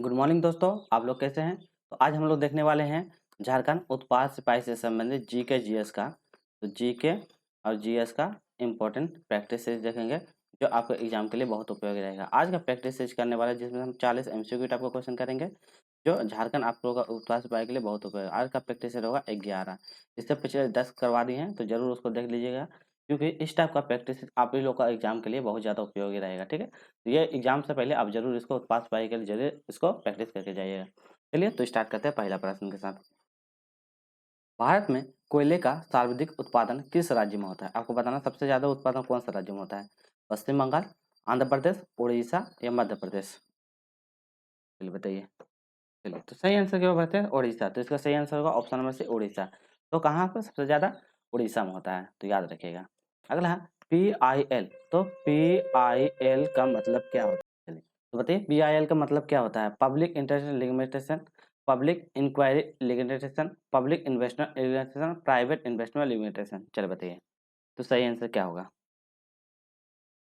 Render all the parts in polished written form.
Good morning दोस्तों, आप लोग कैसे हैं? तो आज हम लोग देखने वाले हैं झारखंड उत्पाद सिपाही से संबंधित जीके जीएस का। तो जीके और जीएस का इम्पोर्टेंट प्रैक्टिस सेट देखेंगे जो आपके एग्जाम के लिए बहुत उपयोगी रहेगा। आज का प्रैक्टिस सेट करने वाला है जिसमें हम 40 एमसीक्यू टाइप का क्वेश्चन करेंगे जो झारखंड आप लोगों का उत्पाद सिपाही के लिए बहुत उपयोगी। आज का प्रैक्टिस सेट होगा 11। इससे पिछले 10 करवा दिए हैं तो जरूर उसको देख लीजिएगा, क्योंकि इस टाइप का प्रैक्टिस आप ही लोग का एग्जाम के लिए बहुत ज़्यादा उपयोगी रहेगा। ठीक है, तो ये एग्जाम से पहले आप जरूर इसको उत्पाद सिपाही के लिए जरूर इसको प्रैक्टिस करके जाइएगा। चलिए तो स्टार्ट करते हैं पहला प्रश्न के साथ। भारत में कोयले का सर्वाधिक उत्पादन किस राज्य में होता है? आपको बताना सबसे ज्यादा उत्पादन कौन सा राज्य में होता है? पश्चिम बंगाल, आंध्र प्रदेश, उड़ीसा या मध्य प्रदेश? चलिए बताइए। चलिए तो सही आंसर क्या बताते हैं? उड़ीसा। तो इसका सही आंसर होगा ऑप्शन नंबर सी, उड़ीसा। तो कहाँ पर सबसे ज्यादा? उड़ीसा में होता है, तो याद रखिएगा। अगला है PIL। तो PIL का मतलब क्या होता है? चलिए तो बताइए, PIL का मतलब क्या होता है? Public interest limitation, public inquiry limitation, public investment limitation, private investment limitation. चलिए बताइए, तो सही आंसर क्या होगा?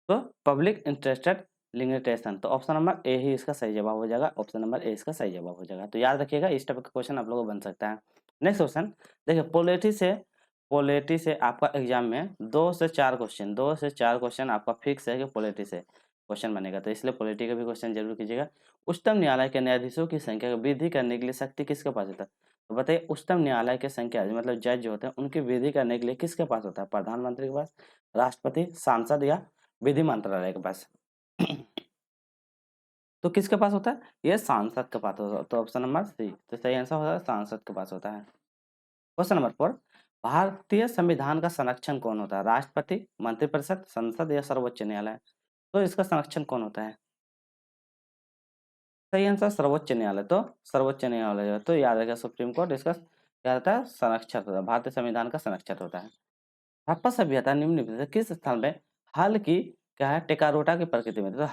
तो पब्लिक इंटरेस्टेड लिमिटेशन। तो ऑप्शन नंबर ए ही इसका सही जवाब हो जाएगा। ऑप्शन नंबर ए इसका सही जवाब हो जाएगा। तो याद रखिएगा, इस टाइप का क्वेश्चन आप लोगों को बन सकता है। नेक्स्ट क्वेश्चन देखिए, पॉलिटी से आपका एग्जाम में 2 से 4 क्वेश्चन आपका फिक्स है कि पॉलिटी से क्वेश्चन बनेगा। तो इसलिए पॉलिटी का भी क्वेश्चन जरूर कीजिएगा। उच्चतम न्यायालय के न्यायाधीशों की संख्या को वृद्धि करने के लिए शक्ति किसके पास होता है? तो बताइए, उच्चतम न्यायालय की संख्या मतलब जज जो होते हैं उनकी वृद्धि करने के लिए किसके पास होता है? प्रधानमंत्री के पास, राष्ट्रपति, सांसद या विधि मंत्रालय के पास? तो किसके पास होता है? ये सांसद के पास होता है। तो ऑप्शन नंबर सी, तो सही आंसर होता है सांसद के पास होता है। क्वेश्चन नंबर 4, भारतीय संविधान का संरक्षण कौन होता है? राष्ट्रपति, मंत्रिपरिषद, संसद या सर्वोच्च न्यायालय? तो इसका संरक्षण कौन होता है? सही आंसर सर्वोच्च न्यायालय। तो सर्वोच्च न्यायालय जो है, तो याद रखिए सुप्रीम कोर्ट इसका क्या होता है? संरक्षक होता है, भारतीय संविधान का संरक्षक होता है। हड़प्पा सभ्यता निम्नलिखित में से किस स्थल में हल की क्या है? टेकारोटा की प्रकृति में। तो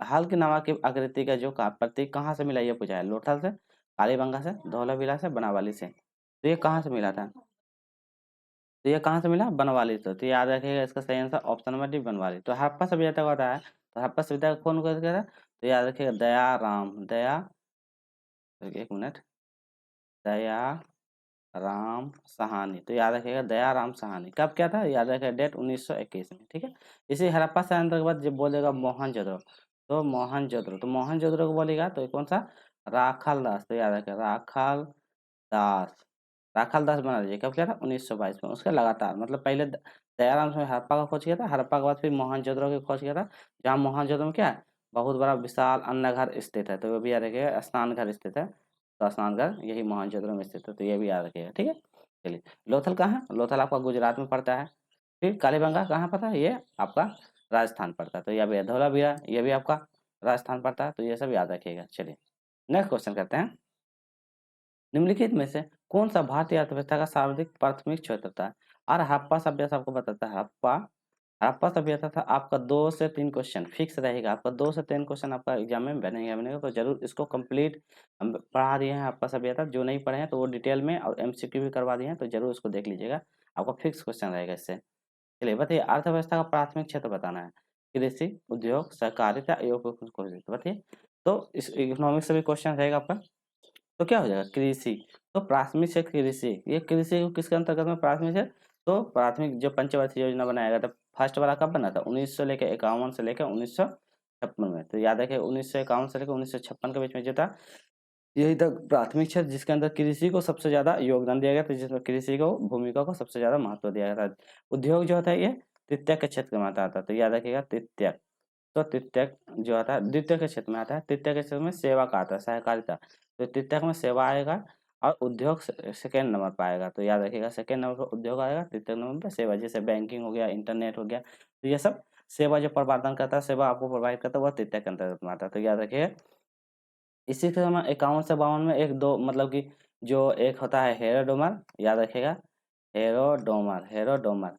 हल की नावा की आकृति का जो प्रतीक कहाँ से मिला, ये पूछा है। लोथल से, कालीबंगा से, धौलावीरा से, बनावाली से? तो ये कहाँ से मिला था? तो ये कहाँ से मिला? बनवाली से। तो याद रखिएगा, इसका सही answer option number D, Banawali. तो हड़प्पा सभ्यता का होता है, तो हड़प्पा सभ्यता कौन करता है? तो याद रखिएगा, एक मिनट, दया राम सहानी। तो याद रखिएगा, दयाराम सहानी। कब क्या था? याद रखिएगा, डेट 1921 में। ठीक है, इसी हड़प्पा संयंत्र के बाद जब बोलेगा मोहनजोदड़ो, तो मोहनजोदड़ो को बोलेगा तो ये कौन सा? राखाल दास। तो याद रखिएगा, दास राखाल दास बना लीजिए। कब क्या था? 1922 में। उसके लगातार मतलब पहले दयाराम से हड़प्पा का खोज किया था, हड़प्पा के बाद फिर मोहनजोदड़ो की खोज किया था, जहाँ मोहनजोदड़ो में क्या है? बहुत बड़ा विशाल अन्न घर स्थित है। तो वो भी याद रखिएगा, स्नान घर स्थित है। तो स्नान घर यही मोहनजोदड़ो में स्थित है, तो ये भी याद रखिएगा। ठीक है, चलिए। लोथल कहाँ है? लोथल आपका गुजरात में पड़ता है। फिर कालीबंगा कहाँ पड़ता है? ये आपका राजस्थान पड़ता है। तो यह भी है। धौलावीरा ये भी आपका राजस्थान पड़ता है। तो ये सब याद रखिएगा। चलिए नेक्स्ट क्वेश्चन करते हैं। निम्नलिखित में से कौन सा भारतीय अर्थव्यवस्था का सर्वाधिक प्राथमिक क्षेत्र था? और हड़प्पा सभ्यता आपको बताता है। हड़प्पा हड़प्पा सभ्यता था आपका 2 से 3 क्वेश्चन फिक्स रहेगा। आपका 2 से 3 क्वेश्चन आपका एग्जाम में बनेगा। तो जरूर इसको कंप्लीट हम पढ़ा दिए हैं हड़प्पा सभ्यता। जो नहीं पढ़े हैं तो वो डिटेल में और एमसीक्यू भी करवा दिए हैं, तो जरूर उसको देख लीजिएगा। आपका फिक्स क्वेश्चन रहेगा इससे। चलिए बताइए, अर्थव्यवस्था का प्राथमिक क्षेत्र बताना है। कृषि, उद्योग, सहकारिता, तो बताइए। तो इस इकोनॉमिक्स से भी क्वेश्चन रहेगा आपका। तो क्या हो जाएगा? कृषि। तो प्राथमिक से कृषि, ये कृषि को किसके अंतर्गत में प्राथमिक है? तो प्राथमिक जो पंचवर्षीय योजना बनाया गया था, फर्स्ट वाला कब बना था? 1951 से लेकर 1956 में। तो याद रखिए, 1951 से लेकर 1956 के बीच में जो था, यही तक प्राथमिक क्षेत्र जिसके अंदर कृषि को सबसे ज्यादा योगदान दिया गया था, जिसमें कृषि को भूमिका को सबसे ज्यादा महत्व दिया गया था। उद्योग जो होता है ये तृतीय के क्षेत्र में आता था। तो याद रखिएगा, तृतीय। तो तृतीयक जो आता है द्वितीय के क्षेत्र में आता है। तृतीय के क्षेत्र में सेवा का आता है, सहकारिता। तो तृतीयक में सेवा आएगा और उद्योग सेकेंड नंबर पर आएगा। तो याद रखिएगा, सेकेंड नंबर पर उद्योग आएगा, तृतीय नंबर पर सेवा। जैसे बैंकिंग हो गया, इंटरनेट हो गया, तो ये सब सेवा जो प्रदान करता है, सेवा आपको प्रोवाइड करता है, वह तृतीय के अंतर्गत में आता है। तो याद रखिए, इसी के समय 51 से 52 में एक दो मतलब कि जो एक होता है हेरोडोमर, याद रखिएगा, हेरोडोमर।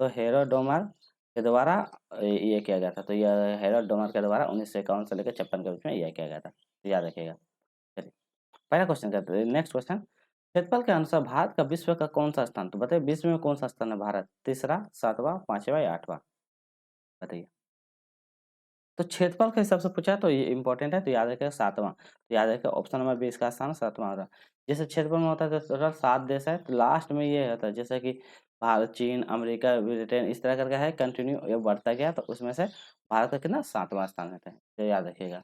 तो हेरोडोमर के द्वारा ये किया गया था। तो यह हेरोडोमर के द्वारा 1951 से लेकर 56 के बीच में यह किया गया था। तो याद रखिएगा। चलिए पहला क्वेश्चन करते हैं। नेक्स्ट क्वेश्चन, क्षेत्रफल के अनुसार भारत का विश्व का कौन सा स्थान? तो बताइए, विश्व में कौन सा स्थान है भारत? तीसरा, सातवां, पांचवा या आठवां? बताइए। तो क्षेत्रफल के हिसाब से पूछा तो ये इंपॉर्टेंट है, तो याद रखिएगा 7वां। तो याद रखिएगा ऑप्शन नंबर बी इसका स्थान 7वां होगा। जैसे क्षेत्रफल में होता है तो टोटल 7 देश है, तो लास्ट में ये होता है जैसे कि भारत, चीन, अमेरिका, ब्रिटेन इस तरह करके है कंटिन्यू ये बढ़ता गया, तो उसमें से भारत का कितना 7वां स्थान रहता है, तो याद रखिएगा।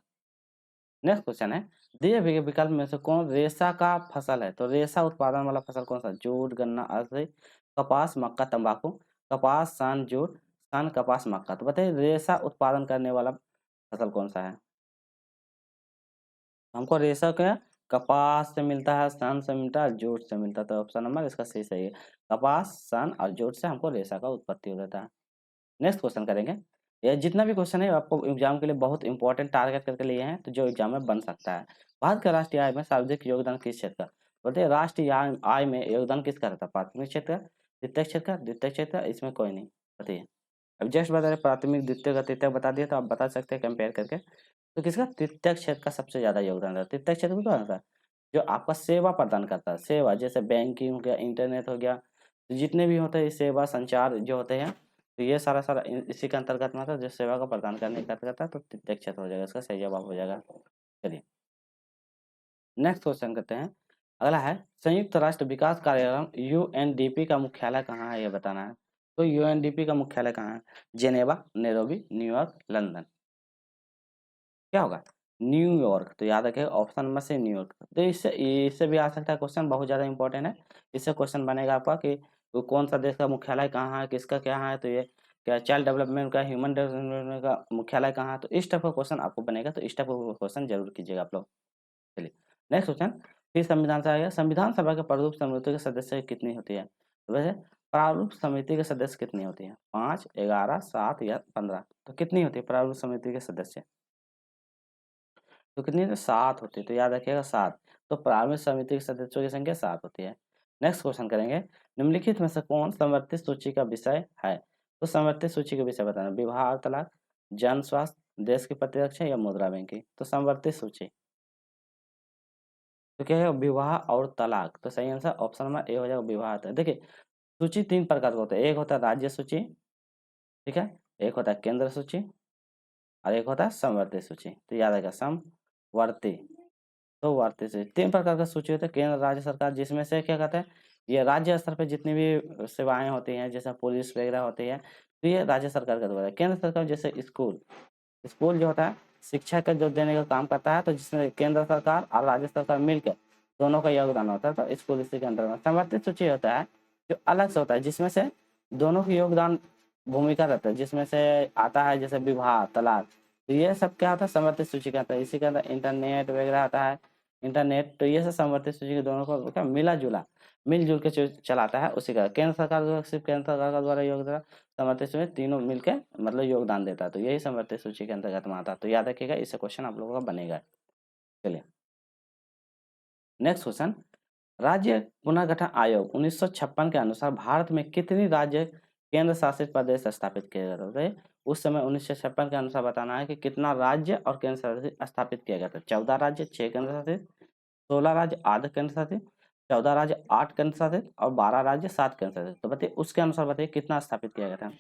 नेक्स्ट क्वेश्चन है, दिए गए विकल्प में से कौन रेशा का फसल है? तो रेशा उत्पादन वाला फसल कौन सा? जूट, गन्ना, अरसी, कपास, मक्का, तंबाकू। कपास, सन, जूट, सन, कपास, मक्का। तो बताइए रेशा उत्पादन करने वाला फसल कौन सा है? हमको रेशा क्या कपास से मिलता है, सन से मिलता है, जूट से मिलता है, तो ऑप्शन नंबर इसका सही है। कपास, सन और जूट से हमको रेशा का उत्पत्ति हो जाता है। नेक्स्ट क्वेश्चन करेंगे। ये जितना भी क्वेश्चन है आपको एग्जाम के लिए बहुत इंपॉर्टेंट टारगेट करके लिए हैं, तो जो एग्जाम में बन सकता है। भारत का राष्ट्रीय आय में सर्वाधिक योगदान किस क्षेत्र का? बोलते हैं राष्ट्रीय आय आय में योगदान किसका रहता है? प्राथमिक क्षेत्र का, द्वितीय क्षेत्र का, द्वितीय क्षेत्र का, इसमें कोई नहीं। बताइए। अब जस्ट बता रहे प्राथमिक, द्वितीय का, तृतीय बता दिया, तो आप बता सकते हैं कंपेयर करके। तो किसका? तृतीय क्षेत्र का सबसे ज्यादा योगदान रहता है। तृतीय क्षेत्र में क्या होता है? जो आपका सेवा प्रदान करता है, सेवा जैसे बैंकिंग हो गया, इंटरनेट हो गया, तो जितने भी होते हैं सेवा संचार जो होते हैं, तो ये सारा इसी के अंतर्गत में आता है, जो सेवा का प्रदान करने का करता है, तो तृतीय क्षेत्र हो जाएगा, इसका सही जवाब हो जाएगा। चलिए नेक्स्ट क्वेश्चन करते हैं। अगला है संयुक्त राष्ट्र विकास कार्यक्रम यूएनडीपी का मुख्यालय कहाँ है, ये बताना है। तो यूएनडीपी का मुख्यालय कहाँ है? Geneva, Nairobi, New York, London. क्या होगा? न्यूयॉर्क। तो याद रखिएगा ऑप्शन नंबर से न्यूयॉर्क। तो इससे इससे भी आ सकता है क्वेश्चन, बहुत ज़्यादा इंपॉर्टेंट है। इससे क्वेश्चन बनेगा आपका कि वो कौन सा देश का मुख्यालय कहाँ है, किसका क्या है, तो ये क्या चाइल्ड डेवलपमेंट का, ह्यूमन डेवलपमेंट का मुख्यालय कहाँ है, तो इस टाइप का क्वेश्चन आपको बनेगा, तो इस टाइप का क्वेश्चन जरूर कीजिएगा आप लोग। चलिए नेक्स्ट क्वेश्चन। फिर संविधान से आएगा, संविधान सभा के प्रारूप समिति के सदस्य कितनी होती है? तो वैसे प्रारूप समिति के सदस्य कितनी होती है? 5, 11, 7 या 15? तो कितनी होती है प्रारूप समिति के सदस्य? तो कितनी है? 7 होती है, तो याद रखिएगा 7। तो प्रारंभिक समिति के सदस्यों की संख्या 7 होती है। नेक्स्ट क्वेश्चन करेंगे, निम्नलिखित में से कौन संवर्धित सूची का विषय है? तो संवर्धित सूची के विषय बताना, विवाह और तलाक, जन स्वास्थ्य, देश की प्रतिरक्षा या मुद्रा बैंकिंग। तो संवर्धित सूची तो क्या है? विवाह और तलाक। तो सही आंसर ऑप्शन नंबर ए हो जाएगा, विवाह। देखिए सूची 3 प्रकार का होता है, एक होता है राज्य सूची, ठीक है, एक होता है केंद्र सूची और एक होता है संवर्धित सूची। तो याद रखिएगा समवर्ती, तो वार्षिक से 3 प्रकार का सूची होता है, केंद्र, राज्य सरकार, जिसमें से क्या कहते हैं ये राज्य स्तर पे जितनी भी सेवाएं होती हैं जैसे पुलिस वगैरह होती है, तो ये राज्य सरकार का द्वारा है। केंद्र सरकार जैसे स्कूल, स्कूल जो होता है शिक्षा का जो देने का काम करता है, तो जिसमें केंद्र सरकार और राज्य सरकार मिलकर दोनों का योगदान होता है, तो स्कूल इसी के अंदर में। समर्थित सूची होता है जो अलग से होता है, जिसमें से दोनों की योगदान भूमिका रहता है, जिसमें से आता है जैसे विवाह, तलाक, तो ये सब क्या होता है समर्थित सूची का आता है। इसी के अंदर इंटरनेट वगैरह आता है, इंटरनेट, तो ये सब समवर्ती सूची के दोनों को क्या मिला जुला मिलजुल के चलाता है, उसी का केंद्र सरकार जो सिर्फ केंद्र सरकार का द्वारा योगदान, समवर्ती सूची में तीनों मिलके मतलब योगदान देता है, तो यही समवर्ती सूची के अंतर्गत में आता है। तो याद रखिएगा इससे क्वेश्चन आप लोगों का बनेगा। चलिए नेक्स्ट क्वेश्चन, राज्य पुनर्गठन आयोग 1956 के अनुसार भारत में कितनी राज्य केंद्र शासित प्रदेश स्थापित किए गए थे? उस समय 1956 के अनुसार बताना है कि कितना राज्य और केंद्र शासित स्थापित किया गया था। 14 राज्य, 6 केंद्र शासित, 16 राज्य, 8 केंद्र शासित, 14 राज्य, 8 केंद्र शासित और 12 राज्य, 7 केंद्र शासित। तो बताइए उसके अनुसार बताइए कितना स्थापित किया गया था?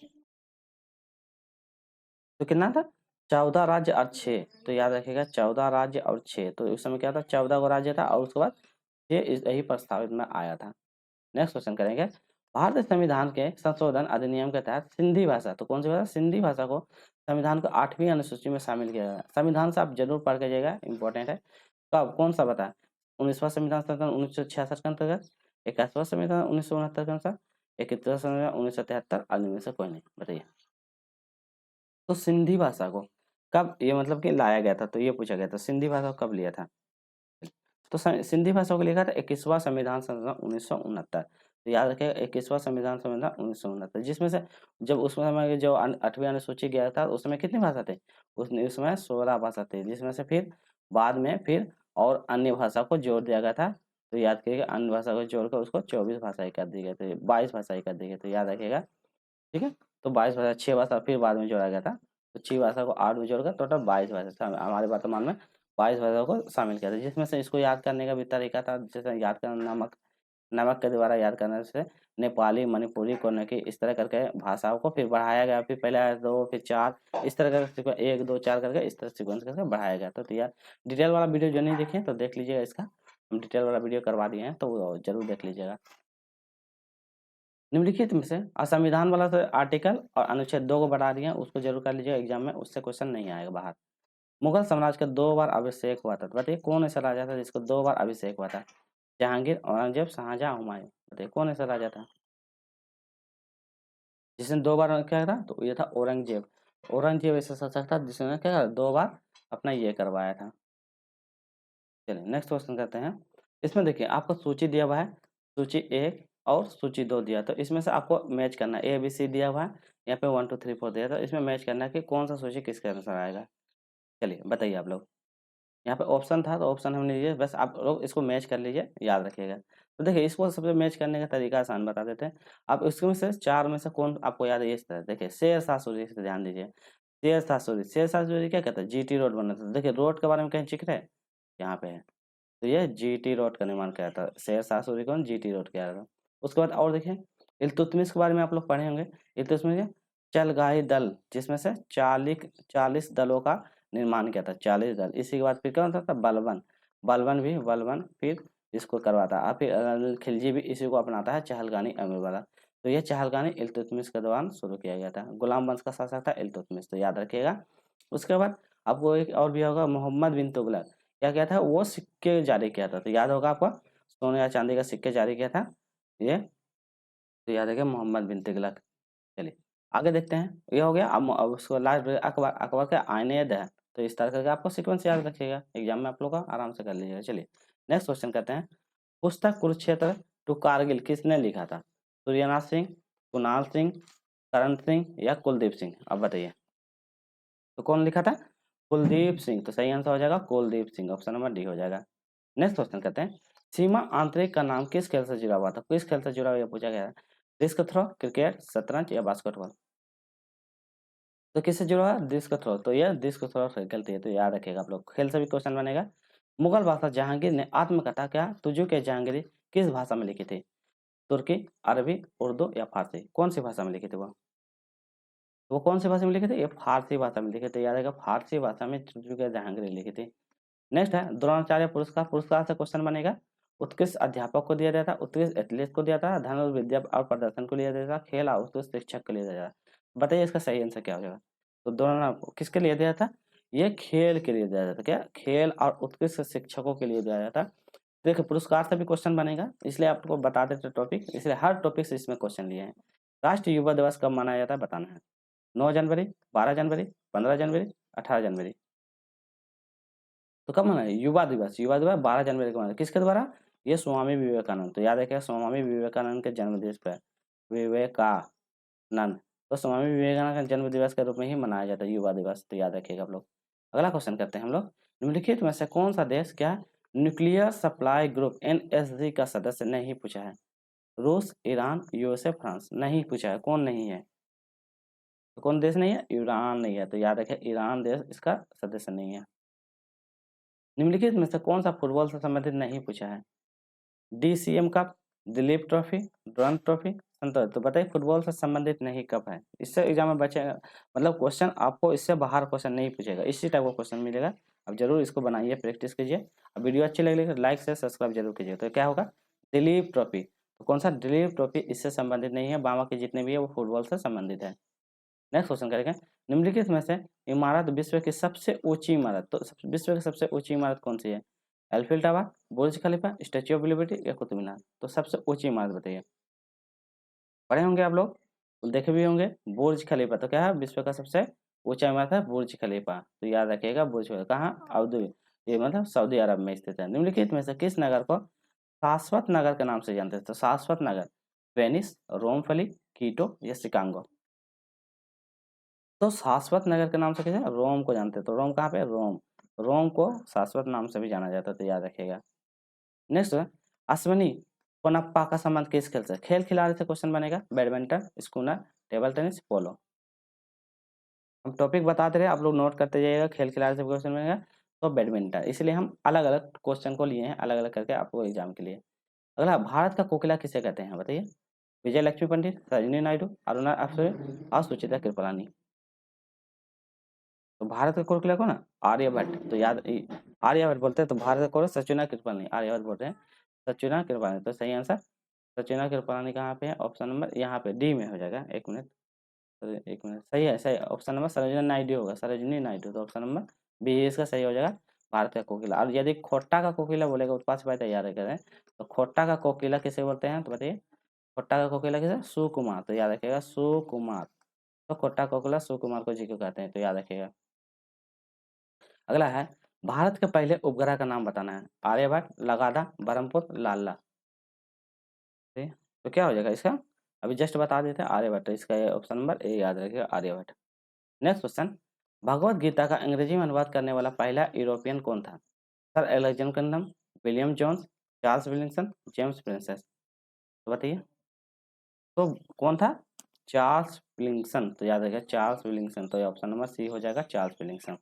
तो कितना था? 14 राज्य और 6। तो याद रखिएगा 14 राज्य और 6, तो उस समय क्या था 14 गो राज्य था और उसके बाद 6 यही प्रस्तावित में आया था। नेक्स्ट क्वेश्चन करेंगे, भारतीय संविधान के संशोधन अधिनियम के तहत सिंधी भाषा, तो कौन सी भाषा? सिंधी भाषा को संविधान को 8वीं अनुसूची में शामिल किया गया। संविधान से आप जरूर पढ़ के जाइएगा, इंपॉर्टेंट है। तो अब कौन सा बता? 19वां संविधान संशोधन 1966 के अंतर्गत, 21वां संविधान 1969 के अनुसार, 21वां संविधान 1973 और इनमें से कोई नहीं। बताइए। तो सिंधी भाषा को कब ये मतलब कि लाया गया था, तो ये पूछा गया था सिंधी भाषा को कब लिया था? तो सिंधी भाषा को लिखा था 21वां संविधान संशोधन 1969। तो याद रखिएगा 21वां संविधान संशोधन 1969, जिसमें से जब उस समय जो 8वीं अनुसूची गया था उस समय कितनी भाषा थे? उसमें 16 भाषा थे, जिसमें से फिर बाद में फिर और अन्य भाषा को जोड़ दिया गया था। तो याद करिएगा अन्य भाषा को जोड़कर उसको 24 भाषाएं कर दी गई थी, 22 भाषाएं कर दी गई, तो याद रखिएगा। ठीक है, तो 22 भाषा, 6 भाषा फिर बाद में जोड़ा गया था, तो 6 भाषा को 8 में जोड़कर टोटल 22 भाषा हमारे वर्तमान में 22 भाषाओं को शामिल किया था, जिसमें से इसको याद करने का भी तरीका था, जैसे याद करना नमक नमक के द्वारा याद करने से नेपाली, मणिपुरी, कोन्नकी इस तरह करके भाषाओं को फिर बढ़ाया गया। फिर पहले आया 2, फिर 4, इस तरह करके 1, 2, 4 करके इस तरह सीक्वेंस करके बढ़ाया गया। तो यार डिटेल वाला वीडियो जो नहीं देखे तो देख लीजिएगा इसका, हम डिटेल वाला वीडियो करवा दिए हैं, तो वो जरूर देख लीजिएगा। निम्नलिखित में से असंविधान वाला तो आर्टिकल और अनुच्छेद 2 को बढ़ा दिए हैं, उसको जरूर कर लीजिएगा एग्जाम में, उससे क्वेश्चन नहीं आएगा बाहर। मुगल साम्राज्य का 2 बार अभिषेक हुआ था, तो बताइए कौन ऐसा राजा था जिसको 2 बार अभिषेक हुआ था? जहांगीर, औरंगजेब, शाहजहां, हुमायूं, बताइए कौन ऐसा राजा था जिसने 2 बार क्या था? तो ये था औरंगजेब। औरंगजेब ऐसा शासक था जिसने क्या करा 2 बार अपना ये करवाया था। चलिए नेक्स्ट क्वेश्चन करते हैं। इसमें देखिए आपको सूची दिया हुआ है, सूची 1 और सूची 2 दिया, तो इसमें से आपको मैच करना है। ए बी सी दिया हुआ है, यहाँ पे 1 2 3 4 दिया, तो इसमें मैच करना है कि कौन सा सूची किसके अनुसार आएगा। चलिए बताइए आप लोग। यहाँ पे ऑप्शन था, तो ऑप्शन हमने लिए, बस आप लोग इसको मैच कर लीजिए, याद रखिएगा। तो देखिए इसको सबसे मैच करने का तरीका आसान बता देते हैं। आप इसमें से 4 में से कौन आपको याद है? इस तरह देखिए, शेरशाह सूरी से ध्यान दीजिए। शेरशाह सूरी, शेरशाह सूरी क्या कहता है? जीटी रोड बना था। देखिए रोड के बारे में कहीं जिक्र है? यहाँ पे है। तो ये जीटी रोड का निर्माण किया था, शेरशाह सूरी कौन? जीटी रोड किया था। उसके बाद और देखिए इल्तुतमिश के बारे में आप लोग पढ़े होंगे। इल्तुतमिश चलगाही दल, जिसमें से 40 दलों का निर्माण किया था, 40 दल। इसी के बाद फिर क्या होता था? बलबन, बलबन फिर इसको करवाता है। फिर खिलजी भी इसी को अपनाता है, चहलगानी अमीर वाला। तो ये चहलगानी इल्तुतमिश के दौरान शुरू किया गया था। गुलाम वंश का शासक था इल्तुतमिश, तो याद रखिएगा। उसके बाद आपको एक और भी होगा, मोहम्मद बिन तुगलक। क्या किया था? वो सिक्के जारी किया था, तो याद होगा आपको, सोने या चांदी का सिक्के जारी किया था ये, तो याद रखिए मोहम्मद बिन तुगलक। चलिए आगे देखते हैं। ये हो गया। अब उसको लास्ट अकबर, अकबर के आईने दहन। तो इस तरह करके आपको सीक्वेंस याद रखिएगा, एग्जाम में आप लोग का आराम से कर लीजिएगा। चलिए नेक्स्ट क्वेश्चन करते हैं। पुस्तक कुरुक्षेत्र टू कारगिल किसने लिखा था? सूर्यनाथ सिंह, कुणाल सिंह, करण सिंह या कुलदीप सिंह? अब बताइए। तो कौन लिखा था? कुलदीप सिंह। तो सही आंसर हो जाएगा Kuldeep Singh, option number D हो जाएगा। नेक्स्ट क्वेश्चन करते हैं। सीमा आंतरिक का नाम किस खेल से जुड़ा हुआ था? किस खेल से जुड़ा हुआ पूछा गया है? डिस्क थ्रो, क्रिकेट, शतरंज या बास्केटबॉल? तो किससे जुड़ा है? Disc throw. तो ये डिस्क थ्रो से गलती है, तो याद रखिएगा आप लोग, खेल से भी क्वेश्चन बनेगा। मुगल बादशाह जहांगीर ने आत्मकथा क्या तुझू के जहांगीरी किस भाषा में लिखी थी? तुर्की, अरबी, उर्दू या फारसी? कौन सी भाषा में लिखी थी वो कौन सी भाषा में लिखे थे? ये फारसी भाषा में लिखे थे, याद रखिएगा फारसी भाषा में तुझू के जहांगीर लिखी थी। नेक्स्ट है द्रोणाचार्य पुरस्कार। पुरस्कार से क्वेश्चन बनेगा। उत्कृष्ट अध्यापक को दिया जाता है, उत्कृष्ट एथलीट को दिया जाता है, धनुर्विद्या और प्रदर्शन को लिया जाता है, खेल और उत्कृष्ट शिक्षक को लिया जाता है। बताइए इसका सही आंसर क्या हो जाएगा? तो दोनों किसके लिए दिया था? ये खेल के लिए दिया जाता है। क्या? खेल और उत्कृष्ट शिक्षकों के लिए दिया जाता है। देखिए पुरस्कार से भी क्वेश्चन बनेगा, इसलिए आपको बता देते टॉपिक, इसलिए हर टॉपिक से इसमें क्वेश्चन लिए हैं। राष्ट्रीय युवा दिवस कब मनाया जाता है? बताना है। 9 जनवरी, 12 जनवरी, 15 जनवरी, 18 जनवरी? तो कब मनाया? युवा दिवस। युवा दिवस 12 जनवरी को मनाया, किसके द्वारा? ये स्वामी विवेकानंद। तो याद रखिएगा स्वामी विवेकानंद के जन्म दिवस पर, विवेकानंद, तो स्वामी विवेकानंद के जन्म दिवस के रूप में ही मनाया जाता है युवा दिवस, तो याद रखिएगा आप लोग। अगला क्वेश्चन करते हैं हम लोग। निम्नलिखित में से कौन सा देश क्या है न्यूक्लियर सप्लाई ग्रुप एनएसजी का सदस्य नहीं? पूछा है। रूस, ईरान, यूएसए, फ्रांस? नहीं पूछा है, कौन नहीं है? तो कौन देश नहीं है? ईरान नहीं है, तो याद रखिए ईरान देश इसका सदस्य नहीं है। निम्नलिखित में से कौन सा फुटबॉल से संबंधित नहीं? पूछा है। DCM cup, Dilip trophy, Durand trophy, Santosh? तो बताइए फुटबॉल से संबंधित नहीं कप है, इससे एग्जाम में बचेगा, मतलब क्वेश्चन आपको इससे बाहर क्वेश्चन नहीं पूछेगा, इसी टाइप का क्वेश्चन मिलेगा। अब जरूर इसको बनाइए, प्रैक्टिस कीजिए। अब वीडियो अच्छी लगी तो लाइक से सब्सक्राइब जरूर कीजिए। तो क्या होगा? दिलीप ट्रॉफी। तो कौन सा? दिलीप ट्रॉफी इससे संबंधित नहीं है, बाकी जितने भी है वो फुटबॉल से संबंधित है। नेक्स्ट क्वेश्चन करेंगे। निम्नलिखित में से इमारत विश्व की सबसे ऊंची इमारत, तो विश्व की सबसे ऊंची इमारत कौन सी है? Eiffel Tower, Burj Khalifa, Statue of Liberty या कुतुब मीनार? तो सबसे ऊंची इमारत बताइए। पढ़े होंगे आप लोग, देखे भी होंगे। बुर्ज खलीफा। तो क्या है? विश्व का सबसे ऊंचा इमारत है बुर्ज खलीफा, तो याद रखिएगा बुर्ज खलीफा कहाँ? अबू, ये मतलब सऊदी अरब में स्थित है। निम्नलिखित में से किस नगर को शाश्वत नगर के नाम से जानते हैं? तो शाश्वत नगर वेनिस, रोमफली, कीटो या शिकागो? तो शाश्वत नगर के नाम से कैसे? रोम को जानते हैं। तो रोम कहाँ पे? रोम, रोम को शाश्वत नाम से भी जाना जाता है, तो याद रखिएगा। नेक्स्ट है अश्विनी पोनप्पा का संबंध किस खेल से? खेल खिलाड़ी से क्वेश्चन बनेगा। बैडमिंटन, स्कूनर, टेबल टेनिस, पोलो? हम टॉपिक बताते रहे, आप लोग नोट करते जाइएगा। खेल खिलाड़ी से क्वेश्चन बनेगा तो बैडमिंटन, इसलिए हम अलग अलग क्वेश्चन को लिए हैं, अलग अलग करके आपको एग्जाम के लिए। अगला, भारत का कोकिला किसे कहते हैं बताइए? विजय लक्ष्मी पंडित, सरोजिनी नायडू, अरुणा अप्सरे और सुचित्रा कृपलानी। तो भारत का कोकिला कौन है? आर्यभट्ट। तो आर्यभट्ट बोलते हैं, तो भारत का कौन? सचिना कृपलानी। आर्यभट्ट बोलते हैं सचिना कृपलानी। तो सही आंसर सचिना कृपलानी कहाँ पे है? ऑप्शन नंबर यहाँ पे डी में हो जाएगा। एक मिनट, तो एक मिनट, सही है, सही। ऑप्शन नंबर सरोजिनी नायडू होगा, सरोजिनी नायडू। तो ऑप्शन नंबर बी इसका सही हो जाएगा, भारत का कोकिला। और यदि खोट्टा का कोकिला बोलेगा, उत्पाद सिपाही तैयार करें, तो खोट्टा का कोकिला किसे बोलते हैं? तो बताइए, खोट्टा का कोकिला किसे? सुकुमार। तो याद रखिएगा, सुकुमार। तो खोट्टा कोकिला सुकुमार को जी को कहते हैं, तो याद रखिएगा। अगला है, भारत के पहले उपग्रह का नाम बताना है। आर्यभट्ट, लगाधा, बरहमपुर, लाला। ठीक? तो क्या हो जाएगा इसका? अभी जस्ट बता देते हैं, आर्यभट्ट। इसका ऑप्शन नंबर ए याद रखिएगा, आर्यभट्ट। नेक्स्ट क्वेश्चन, भगवत गीता का अंग्रेजी में अनुवाद करने वाला पहला यूरोपियन कौन था? Sir Alexander, William Jones, Charles Wilkinson, James Prinsep. तो बताइए, तो कौन था? Charles Wilkinson. तो याद रखिएगा, चार्ल्स विलिंगसन। तो ऑप्शन नंबर सी हो जाएगा, चार्ल्स विलिंगसन।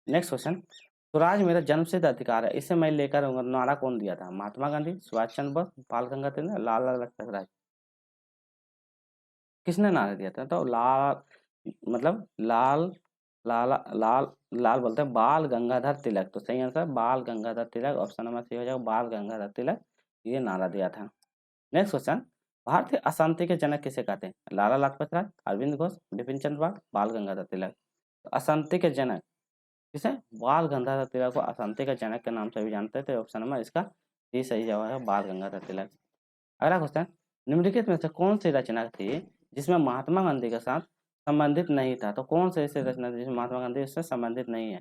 नेक्स्ट क्वेश्चन, स्वराज मेरा जन्मसिद्ध अधिकार है, इसे मैं लेकर रहूंगा, नारा कौन दिया था? महात्मा गांधी, सुभाष चंद्र बोस, बाल गंगाधर तिलक, लाला लजपत राय। किसने नारा दिया था? तो लाल, मतलब लाल, लाला लाल लाल बोलते हैं बाल गंगाधर तिलक। तो सही आंसर बाल Gangadhar Tilak. Option number C हो जाएगा, बाल गंगाधर तिलक, ये नारा दिया था। नेक्स्ट क्वेश्चन, भारतीय अशांति के जनक किसे कहते हैं? लाला लाजपत राय, अरविंद घोष, बिपिन चंद्र पाल, बाल गंगाधर तिलक। तो अशांति के जनक किसे? बाल गंगाधर तिलक को अशांति के जनक के नाम से भी जानते थे। ऑप्शन नंबर इसका डी सही जवाब है, बाल गंगाधर तिलक। अगला क्वेश्चन, निम्नलिखित में से कौन सी रचना थी जिसमें महात्मा गांधी के साथ संबंधित नहीं था? तो कौन सी ऐसी रचना थी जिसमें महात्मा गांधी उससे संबंधित नहीं है?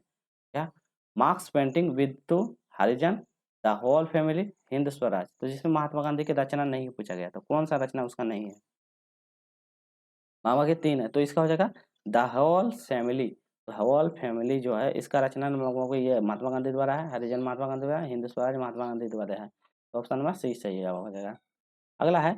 क्या? Marx painting with two, Harijan, the whole family, Hind Swaraj. तो जिसमें महात्मा गांधी की रचना नहीं पूछा गया, तो कौन सा रचना उसका नहीं है? मामा के तीन है, तो इसका हो जाएगा द होल फैमिली। तो होल फैमिली जो है, इसका रचना हम लोगों को ये महात्मा गांधी द्वारा है, हरिजन महात्मा गांधी द्वारा, हिंद स्वराज महात्मा गांधी द्वारा है। तो ऑप्शन नंबर सी सही जवाब हो जाएगा। अगला है,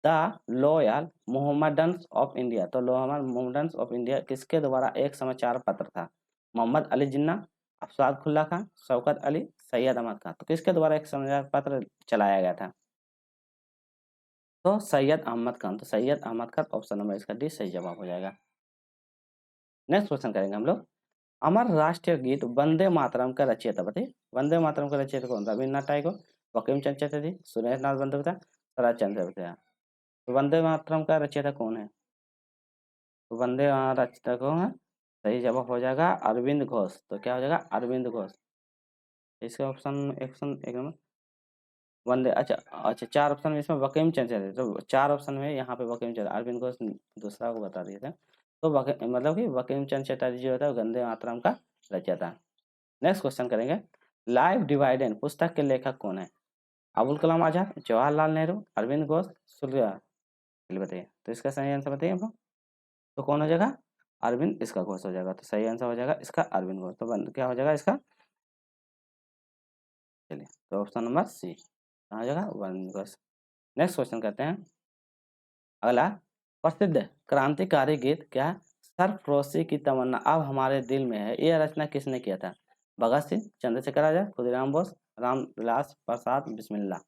the loyal Mohammedans of India. तो लॉयल मोहम्मडन्स ऑफ इंडिया किसके द्वारा एक समाचार पत्र था? मोहम्मद अली जिन्ना, अफसाद खुल्ला खान, शौकत अली, सैयद अहमद खान। तो किसके द्वारा एक समाचार पत्र चलाया गया था? तो सैयद अहमद खान। तो सैयद अहमद खान, ऑप्शन नंबर इसका डी सही जवाब हो जाएगा। नेक्स्ट क्वेश्चन करेंगे हम लोग, अमर राष्ट्रीय गीत वंदे मातरम का रचयिता बताइए। वंदे मातरम का रचयिता कौन था? रविन्द्रनाथ टैगोर, बंकिम चंद्र चटर्जी, सुरेंद्र नाथ बंदोपाध्याय, शरत चंद्र बसुआ। तो वंदे मातरम का रचयिता कौन है? तो वंदे रचयिता कौन है? सही जवाब हो जाएगा अरविंद घोष। तो क्या हो जाएगा? अरविंद घोष। इसका ऑप्शन ऑप्शन एक नंबर वंदे, अच्छा अच्छा, चार ऑप्शन में इसमें बंकिम चंद्र चटर्जी। तो चार ऑप्शन में यहाँ पे बंकिम चंद्र, अरविंद घोष दूसरा को बता दिए थे। तो मतलब कि बंकिम चंद्र चटर्जी जो होता है वंदे मातरम का रचयिता। नेक्स्ट क्वेश्चन करेंगे, लाइफ डिवाइडेड पुस्तक के लेखक कौन है? अबुल कलाम आजाद, जवाहरलाल नेहरू, अरविंद घोष, सूर्या। बताइए, तो इसका सही आंसर बताइए हम लोग। तो कौन हो जाएगा? अरविंद इसका घोष हो जाएगा। तो सही आंसर हो जाएगा इसका अरविंद घोष। तो क्या हो जाएगा इसका? चलिए, तो ऑप्शन नंबर सी कहाँ हो जाएगा? अरविंद घोष। नेक्स्ट क्वेश्चन करते हैं, अगला, प्रसिद्ध क्रांतिकारी गीत क्या है? सरफरोशी की तमन्ना अब हमारे दिल में है, यह रचना किसने किया था? भगत सिंह, चंद्रशेखर आजाद, खुदीराम बोस, रामविलास प्रसाद बिस्मिल्ला।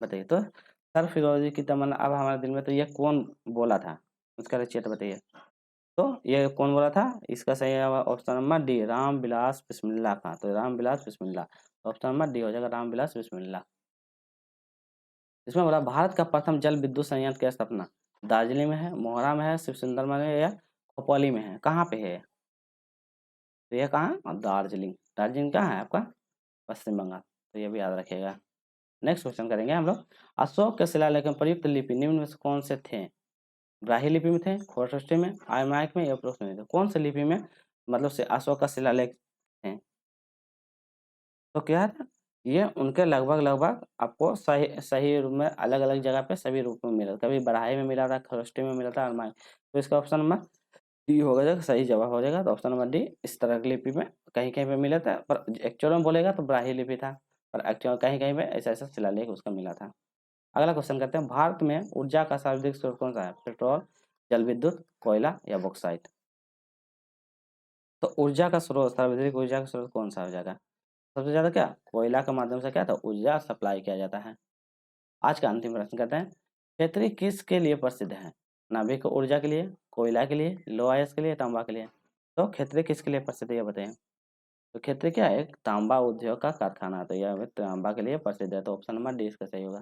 बताइए, तो सरफरोशी की तमन्ना अब हमारे दिल में, तो ये कौन बोला था? उसका रचयिता बताइए। तो ये कौन बोला था? इसका सही ऑप्शन नंबर डी, रामविलास बिस्मिल्ला का। तो रामविलास बिस्मिल्ला, ऑप्शन नंबर डी हो जाएगा, रामविलास बिस्मिल्ला। इसमें बोला, भारत का प्रथम जल विद्युत संयंत्र की स्थापना दार्जिलिंग में है, मोहरा में है, शिवसुंदर में है, या खोपोली में है? कहाँ पे है? तो ये कहाँ है? दार्जिलिंग। दार्जिलिंग कहाँ है आपका? पश्चिम बंगाल। तो ये भी याद रखिएगा। नेक्स्ट क्वेश्चन करेंगे हम लोग, अशोक के शिलालेख में प्रयुक्त लिपि निम्न में से कौन से थे? ब्राह्मी लिपि में थे, खरोष्ठी में, अरामाइक में, या उपरोक्त में थे? कौन सी लिपि में मतलब से अशोक का शिलालेख थे? तो क्या था? ये उनके लगभग लगभग आपको सही सही रूप में अलग अलग जगह पे सभी रूप में मिला, कभी ब्राह्मी में मिला था, खरोष्ठी में मिला था, अरामाइक। तो इसका ऑप्शन नंबर डी होगा, जो सही जवाब हो जाएगा। तो ऑप्शन नंबर डी, इस तरह की लिपि में कहीं कहीं पे मिला था, पर एक्चुअल में बोलेगा तो ब्राह्मी लिपि था, पर एक्चुअल कहीं कहीं पे ऐसा ऐसा शिलालेख उसका मिला था। अगला क्वेश्चन करते हैं, भारत में ऊर्जा का सर्वाधिक स्रोत कौन सा है? पेट्रोल, जल विद्युत, कोयला, या बॉक्साइट। तो ऊर्जा का स्रोत, सर्वाधिक ऊर्जा का स्रोत कौन सा हो जाएगा? सबसे ज़्यादा क्या कोयला के माध्यम से क्या था ऊर्जा सप्लाई किया जाता है। आज का अंतिम प्रश्न कहते हैं क्षेत्रीय किसके लिए प्रसिद्ध है? नाभिक ऊर्जा के लिए, कोयला के लिए, लौह अयस्क के लिए, तांबा के लिए। तो क्षेत्रीय किसके लिए प्रसिद्ध है ये बताइए। तो क्षेत्रीय क्या है? एक तांबा उद्योग का कारखाना है, तो यह तांबा के लिए प्रसिद्ध है, तो ऑप्शन नंबर डी इसका सही होगा।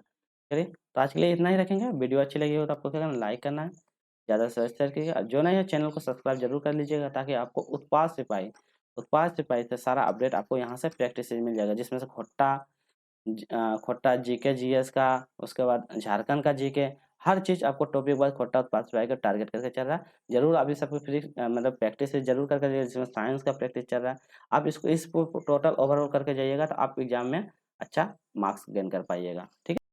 चलिए, तो आज के लिए इतना ही रखेंगे। वीडियो अच्छी लगी हो तो आपको क्या करना है, लाइक करना है, ज़्यादा से शेयर कीजिएगा। जो नहीं है चैनल को सब्सक्राइब जरूर कर लीजिएगा, ताकि आपको उत्पाद सिपाही से सारा अपडेट आपको यहाँ से प्रैक्टिस मिल जाएगा, जिसमें से खोट्टा जीके जीएस का, उसके बाद झारखंड का जीके, हर चीज़ आपको टॉपिक वाइज खोट्टा उत्पाद सिपाही का टारगेट करके चल रहा है। जरूर आप इस सबको फ्री मतलब प्रैक्टिस जरूर करके जाइए, जिसमें साइंस का प्रैक्टिस चल रहा है। आप इसको टोटल ओवरऑल करके जाइएगा, तो आप एग्जाम में अच्छा मार्क्स गेन कर पाइएगा। ठीक है।